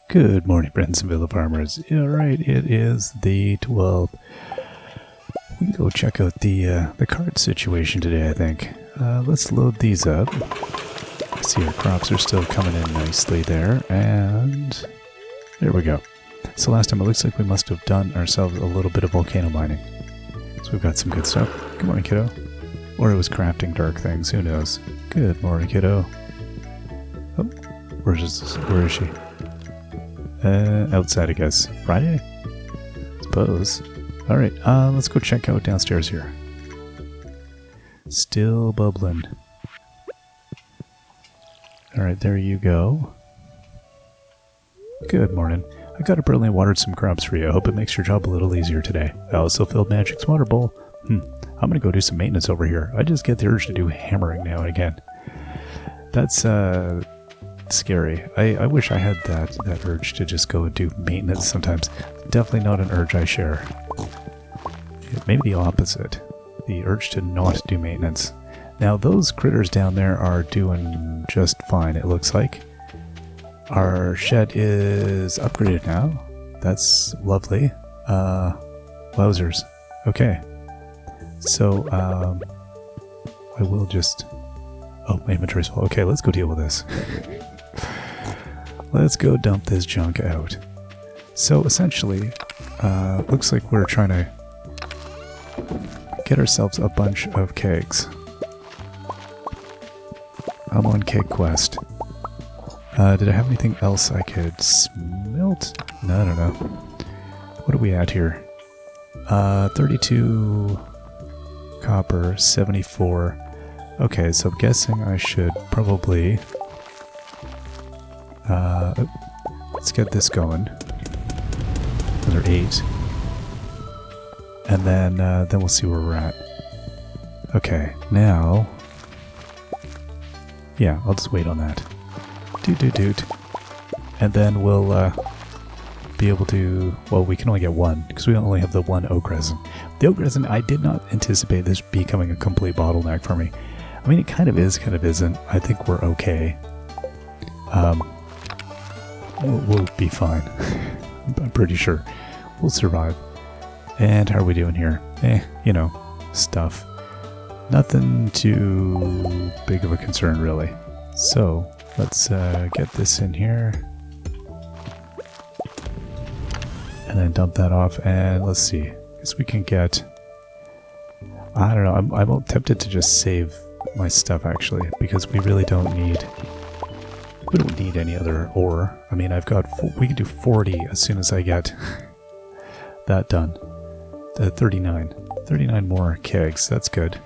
Good morning, friends and villa farmers. Alright, it is the 12th. We can go check out the cart situation today, I think. Let's load these up. See, our crops are still coming in nicely there, and there we go. So last time it looks like we must have done ourselves a little bit of volcano mining. So we've got some good stuff. Good morning, kiddo. Or it was crafting dark things, who knows. Good morning, kiddo. Oh, where is she? Outside, I guess. Friday? Suppose. Alright, let's go check out downstairs here. Still bubbling. Alright, there you go. Good morning. I got up early and watered some crops for you. I hope it makes your job a little easier today. I also filled Magic's water bowl. I'm gonna go do some maintenance over here. I just get the urge to do hammering now and again. That's, scary. I wish I had that urge to just go and do maintenance sometimes. Definitely not an urge I share. Maybe the opposite. The urge to not do maintenance. Now those critters down there are doing just fine, it looks like. Our shed is upgraded now. That's lovely. Wowzers. Okay. So, I will just... Oh, my inventory's full. Okay, let's go deal with this. Let's go dump this junk out. So essentially, looks like we're trying to get ourselves a bunch of kegs. I'm on keg quest. Did I have anything else I could smelt? No, I don't know. What are we at here? 32 copper, 74. Okay, so I'm guessing I should probably... let's get this going. Another 8. And then we'll see where we're at. Okay, now... Yeah, I'll just wait on that. Doot. And then we'll be able to... Well, we can only get one, because we only have the one oak resin. The oak resin, I did not anticipate this becoming a complete bottleneck for me. I mean, it kind of is, kind of isn't. I think we're okay. We'll be fine. I'm pretty sure. We'll survive. And how are we doing here? You know, stuff. Nothing too big of a concern, really. So, let's get this in here. And then dump that off, and let's see. I guess we can get... I don't know, I'm tempted to just save my stuff, actually, because we really don't need... We don't need any other ore. I mean, I've got... We can do 40 as soon as I get that done. 39. 39 more kegs. That's good.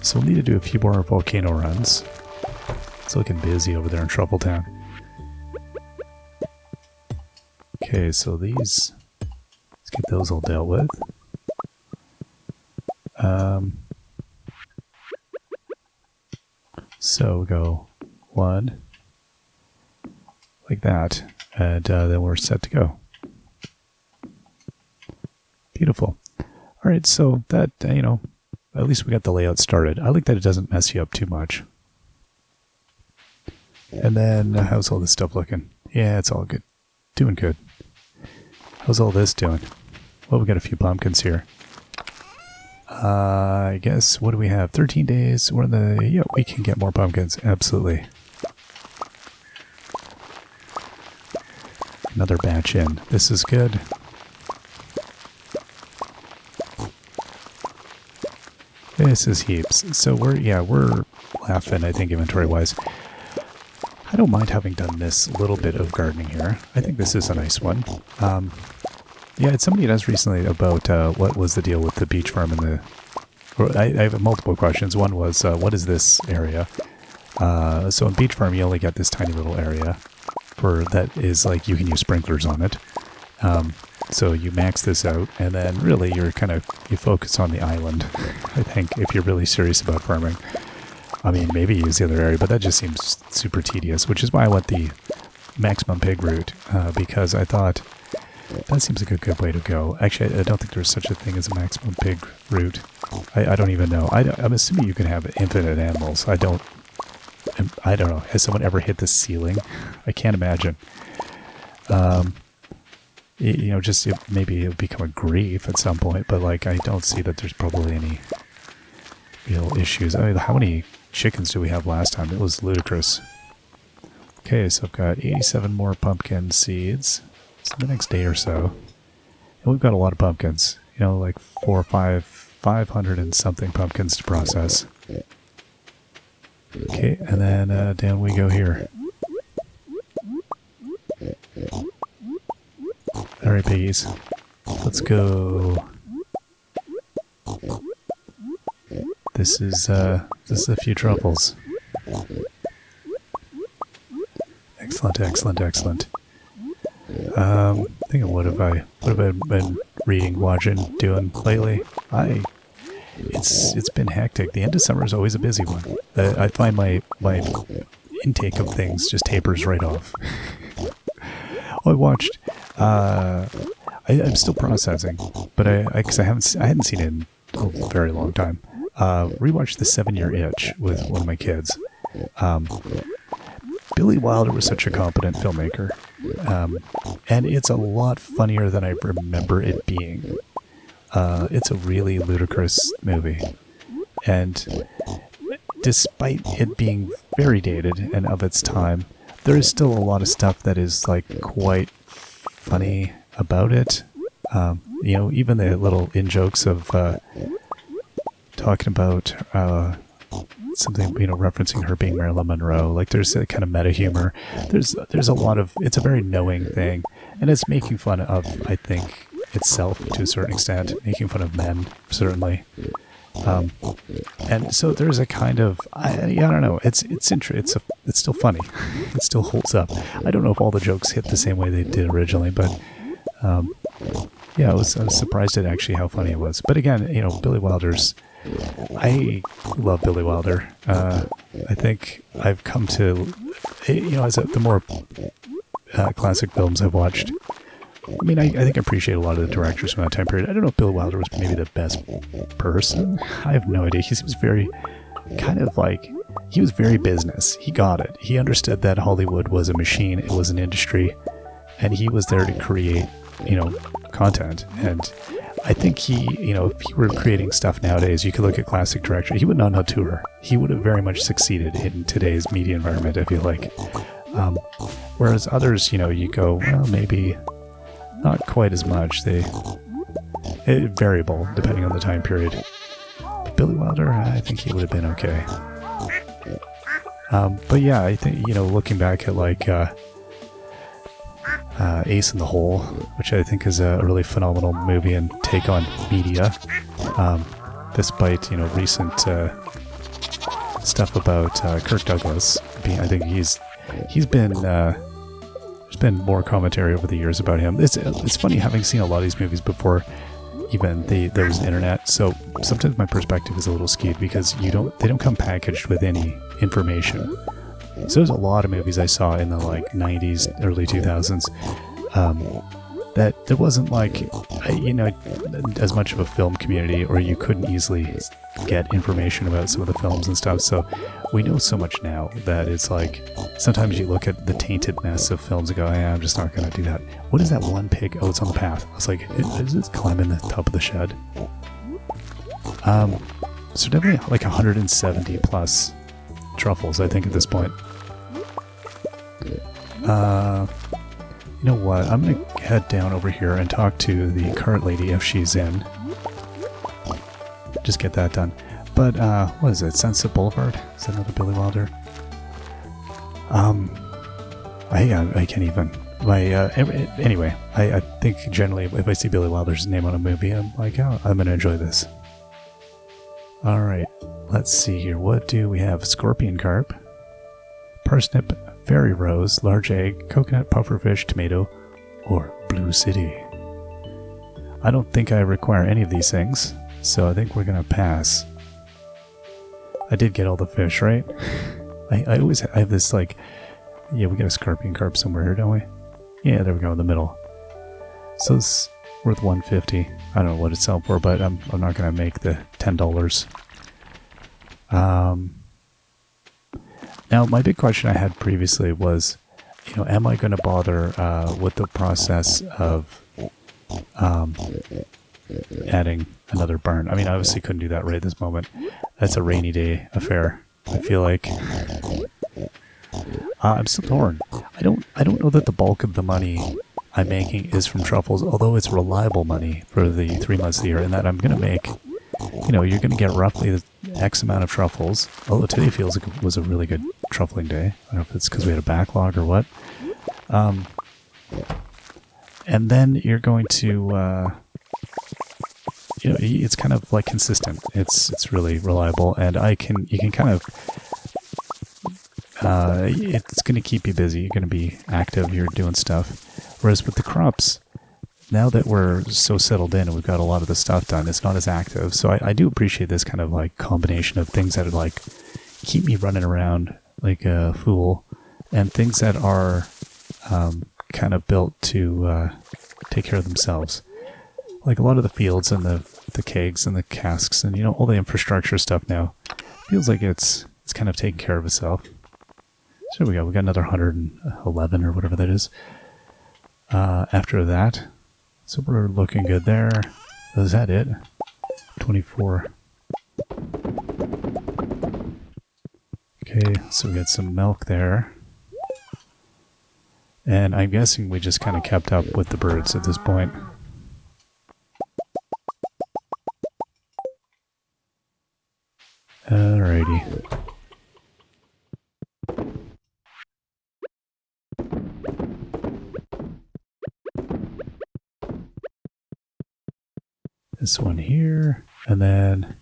So we'll need to do a few more volcano runs. It's looking busy over there in Truffletown. Okay, so these... Let's get those all dealt with. So we'll go 1, like that, and then we're set to go. Beautiful. Alright, so that, you know, at least we got the layout started. I like that it doesn't mess you up too much. And then, how's all this stuff looking? Yeah, it's all good. Doing good. How's all this doing? Well, we got a few pumpkins here. I guess, what do we have? 13 days. We're in the... Yeah, we can get more pumpkins. Absolutely. Another batch in. This is good. This is heaps. So we're laughing, I think, inventory-wise. I don't mind having done this little bit of gardening here. I think this is a nice one. Yeah, somebody had asked recently about what was the deal with the beach farm and the... Or I have multiple questions. One was, what is this area? So in beach farm, you only get this tiny little area for that is like you can use sprinklers on it. So you max this out, and then really you focus on the island. I think if you're really serious about farming. I mean, maybe use the other area, but that just seems super tedious, which is why I went the maximum pig route, because I thought that seems like a good way to go. Actually, I don't think there's such a thing as a maximum pig route. I don't even know. I'm assuming you can have infinite animals. I don't know. Has someone ever hit the ceiling? I can't imagine. Just maybe it'll become a grief at some point, but like I don't see that there's probably any real issues. I mean, how many chickens do we have last time? It was ludicrous. Okay, so I've got 87 more pumpkin seeds. So the next day or so. And we've got a lot of pumpkins. Like 500 and something pumpkins to process. Okay, and then down we go here. Alright, piggies. Let's go. This is a few truffles. Excellent, excellent, excellent. Thinking what have I been reading, watching, doing lately? It's been hectic. The end of summer is always a busy one. I find my intake of things just tapers right off. I watched. I'm still processing, but because I hadn't seen it in a very long time. Rewatched The 7-Year Itch with one of my kids. Billy Wilder was such a competent filmmaker, and it's a lot funnier than I remember it being. It's a really ludicrous movie, and despite it being very dated and of its time, there is still a lot of stuff that is like quite funny about it. Even the little in-jokes of talking about something, referencing her being Marilyn Monroe. Like there's a kind of meta humor. There's a lot of, it's a very knowing thing, and it's making fun of, I think, itself to a certain extent, making fun of men, certainly. And so there's a kind of, I don't know, it's still funny. It still holds up. I don't know if all the jokes hit the same way they did originally, but I was surprised at actually how funny it was. But again, Billy Wilder's, I love Billy Wilder. I think I've come to, as the more classic films I've watched, I mean, I think I appreciate a lot of the directors from that time period. I don't know if Billy Wilder was maybe the best person. I have no idea. He was very, he was very business. He got it. He understood that Hollywood was a machine. It was an industry. And he was there to create, content. And I think he, if he were creating stuff nowadays, you could look at classic director. He would not know tour. He would have very much succeeded in today's media environment, I feel like. Whereas others, you go, well, maybe not quite as much. Variable depending on the time period. But Billy Wilder, I think he would have been okay. But yeah, I think, looking back at like Ace in the Hole, which I think is a really phenomenal movie and take on media, despite recent stuff about Kirk Douglas being, I think he's been there's been more commentary over the years about him. It's funny having seen a lot of these movies before even there was internet, so sometimes my perspective is a little skewed because they don't come packaged with any information. So there's a lot of movies I saw in the 90s, early 2000s, that there wasn't as much of a film community, or you couldn't easily get information about some of the films and stuff. So we know so much now that it's sometimes you look at the taintedness of films and go, yeah, I'm just not going to do that. What is that one pig? Oh, it's on the path. I was like, is it climbing the top of the shed? So definitely 170 plus truffles, I think, at this point. You know what? I'm going to head down over here and talk to the cart lady if she's in. Just get that done. But, what is it? Sunset Boulevard? Is that another Billy Wilder? I can't even. Anyway, I think generally if I see Billy Wilder's name on a movie, I'm like, oh, I'm going to enjoy this. Alright, let's see here. What do we have? Scorpion carp, parsnip, fairy rose, large egg, coconut, pufferfish, tomato, or blue city. I don't think I require any of these things, so I think we're going to pass. I did get all the fish, right? I always have this yeah, we got a scorpion carp somewhere here, don't we? Yeah, there we go in the middle. So it's worth $150. I don't know what it's selling for, but I'm not going to make the $10. Now, my big question I had previously was, you know, am I going to bother with the process of adding another barn? I mean, I obviously couldn't do that right this moment. That's a rainy day affair. I feel like I'm still torn. I don't know that the bulk of the money I'm making is from truffles, although it's reliable money for the 3 months of the year, and that I'm going to make, you know, you're going to get roughly the X amount of truffles, although today feels like it was a really good truffling day. I don't know if it's because we had a backlog or what. And then you're going to, you know, it's kind of like consistent. It's really reliable, and you can kind of, it's going to keep you busy. You're going to be active. You're doing stuff. Whereas with the crops, now that we're so settled in and we've got a lot of the stuff done, it's not as active. So I do appreciate this kind of like combination of things that are like keep me running around like a fool, and things that are kind of built to take care of themselves. Like a lot of the fields and the kegs and the casks and, you know, all the infrastructure stuff now feels like it's kind of taking care of itself. So we got another 111 or whatever that is. After that, so we're looking good there. Is that it? 24. Okay, so we got some milk there. And I'm guessing we just kind of kept up with the birds at this point. Alrighty. This one here, and then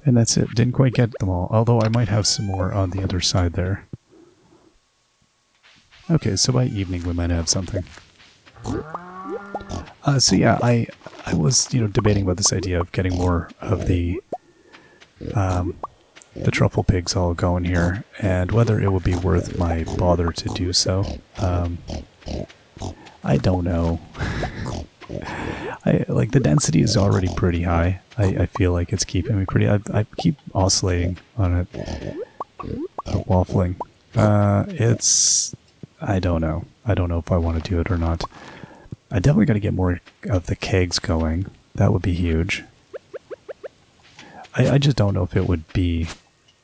and that's it. Didn't quite get them all, although I might have some more on the other side there. Okay, so by evening we might have something. So yeah, I was, you know, debating about this idea of getting more of the truffle pigs all going here, and whether it would be worth my bother to do so. I don't know. Like the density is already pretty high. I feel like it's keeping me pretty. I keep oscillating on it, waffling. I don't know. I don't know if I want to do it or not. I definitely got to get more of the kegs going. That would be huge. I just don't know if it would be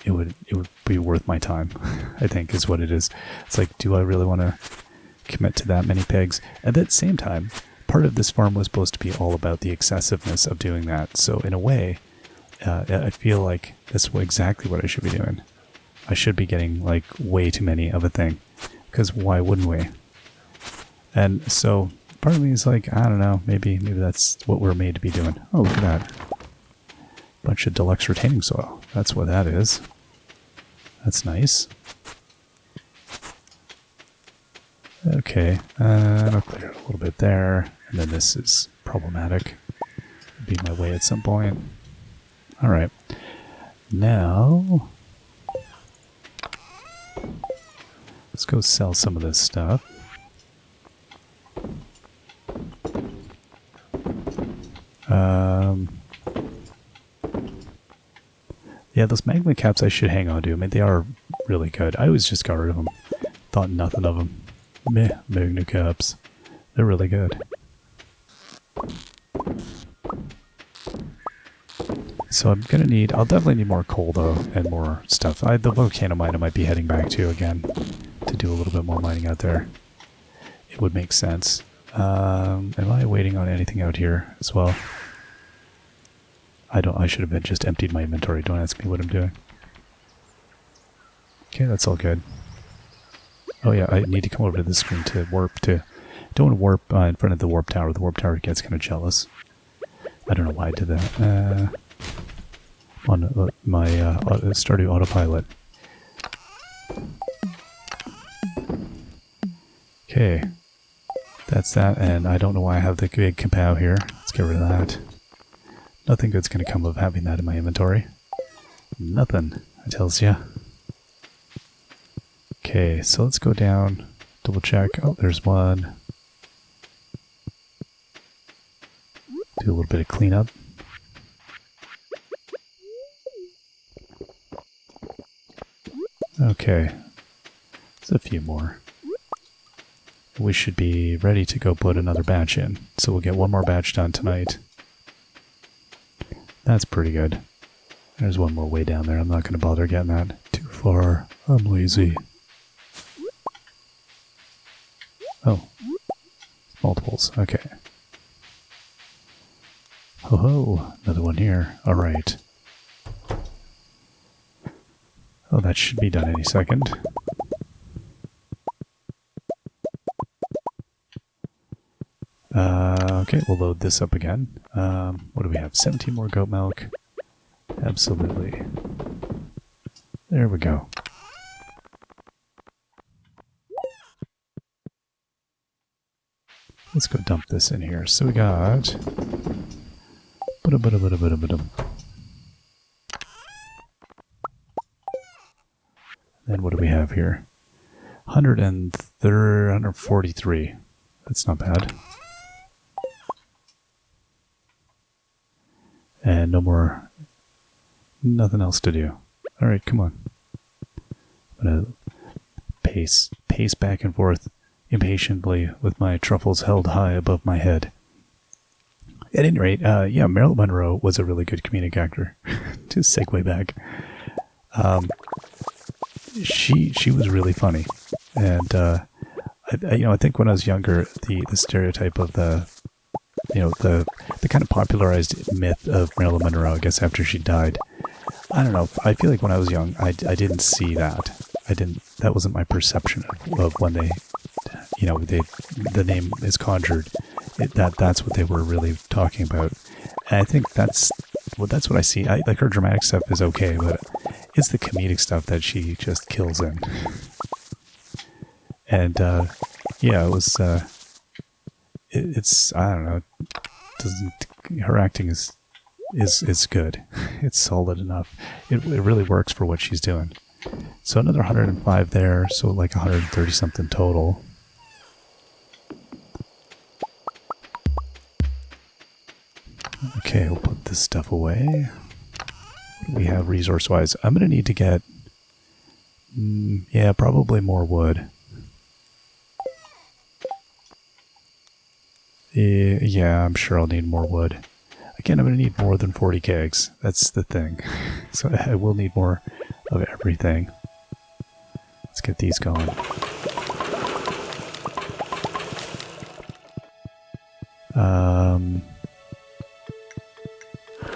worth my time. I think is what it is. It's like, do I really want to commit to that many pigs? At that same time, part of this farm was supposed to be all about the excessiveness of doing that. So in a way, I feel like that's exactly what I should be doing. I should be getting like way too many of a thing, because why wouldn't we? And so part of me is like, I don't know, maybe that's what we're made to be doing. Oh, look at that. Bunch of deluxe retaining soil. That's what that is. That's nice. Okay, I'll clear it a little bit there, and then this is problematic. Be my way at some point. Alright. Now, let's go sell some of this stuff. Yeah, those magma caps I should hang on to. I mean, they are really good. I always just got rid of them. Thought nothing of them. Meh, magma caps. They're really good. So I'm gonna need, I'll definitely need more coal though, and more stuff. The volcano mine I might be heading back to again, to do a little bit more mining out there. It would make sense. Am I waiting on anything out here as well? I should have just emptied my inventory. Don't ask me what I'm doing. Okay, that's all good. Oh yeah, I need to come over to this screen to warp to... Don't want to warp in front of the warp tower. The warp tower gets kind of jealous. I don't know why I did that. On my Stardew autopilot. Okay. That's that, and I don't know why I have the big kapow here. Let's get rid of that. Nothing good's going to come of having that in my inventory. Nothing, I tells ya. Okay, so let's go down, double check. Oh, there's one. Do a little bit of cleanup. Okay. There's a few more. We should be ready to go put another batch in. So we'll get one more batch done tonight. That's pretty good. There's one more way down there. I'm not going to bother getting that too far. I'm lazy. Oh. Multiples. Okay. Ho ho. Another one here. Alright. Oh, that should be done any second. Okay, we'll load this up again. What do we have? 17 more goat milk. Absolutely. There we go. Let's go dump this in here. So we got... Then what do we have here? 143. That's not bad. And no more... Nothing else to do. Alright, come on. I'm gonna pace back and forth impatiently with my truffles held high above my head. At any rate, yeah, Marilyn Monroe was a really good comedic actor. To segue back. She was really funny. And, I think when I was younger, the stereotype of the kind of popularized myth of Marilyn Monroe, I guess after she died, I don't know, I feel like when I was young, I didn't see that. That wasn't my perception of when they, the name is conjured, that's what they were really talking about. And I think that's what I see. Like her dramatic stuff is okay, but it's the comedic stuff that she just kills in. And, yeah, it was, it's, I don't know, her acting is good. It's solid enough. It really works for what she's doing. So another 105 there, so like 130 something total. Okay, we'll put this stuff away. What do we have resource-wise? I'm going to need to get, yeah, probably more wood. Yeah, I'm sure I'll need more wood. Again, I'm going to need more than 40 kegs. That's the thing. So I will need more of everything. Let's get these going.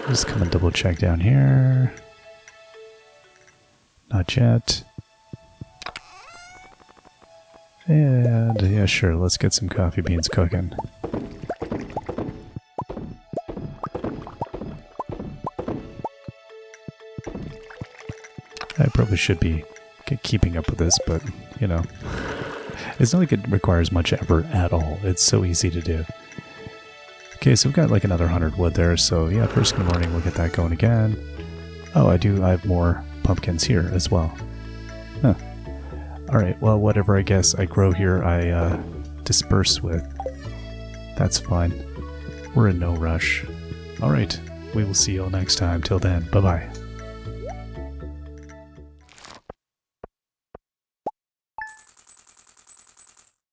Just come and double check down here. Not yet. And yeah, sure, let's get some coffee beans cooking. I probably should be keeping up with this, but, you know, it's not like it requires much effort at all. It's so easy to do. Okay, so we've got like another 100 wood there, so yeah, first thing in the morning we'll get that going again. Oh, I have more pumpkins here as well. Huh. Alright, well, whatever I guess I grow here, I disperse with. That's fine. We're in no rush. Alright, we will see you all next time. Till then, bye-bye.